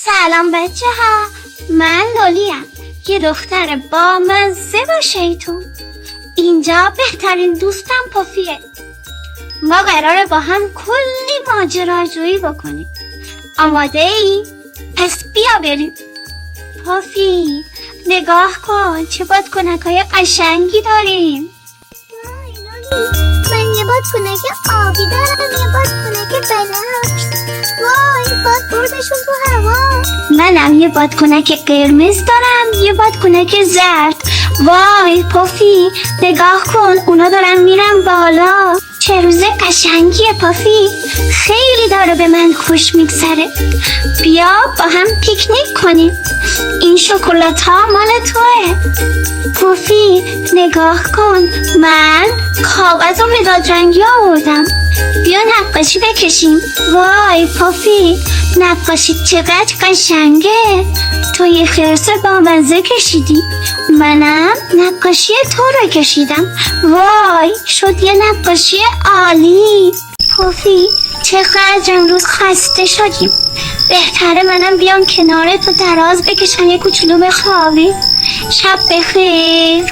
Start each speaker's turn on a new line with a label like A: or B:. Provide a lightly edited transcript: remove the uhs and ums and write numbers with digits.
A: سلام بچه ها، من لولیم، یه دختر با مزه و شیطون. اینجا بهترین دوستم پافیه. ما قراره با هم کلی ماجراجویی بکنیم. آماده ای؟ پس بیا بریم. پافی نگاه کن چه بادکنکای قشنگی داریم.
B: وای لولی، من یه بادکنک آبی دارم، یه بادکنک بنفش. وای باد بردشون تو هوا.
A: منم یه بادکنک قرمز دارم، یه بادکنک زرد. وای پافی نگاه کن، اونا دارن میرن بالا. چه روز قشنگیه پافی، خیلی داره به من خوش میگذره. بیا با هم پیکنیک کنیم. این شکلات ها مال توه. پافی نگاه کن، من کاغذ و مداد رنگی آوردم. بیا نقاشی بکشیم. وای پافی نقاشی چقدر قشنگه. تو یه خرس با مزه کشیدی، منم نقاشی تو رو کشیدم. وای شد یه نقاشی عالی. پافی چقدر امروز خسته شدیم، بهتره منم بیام کنار تو دراز بکشم یه کوچولو بخوابی. شب بخیر.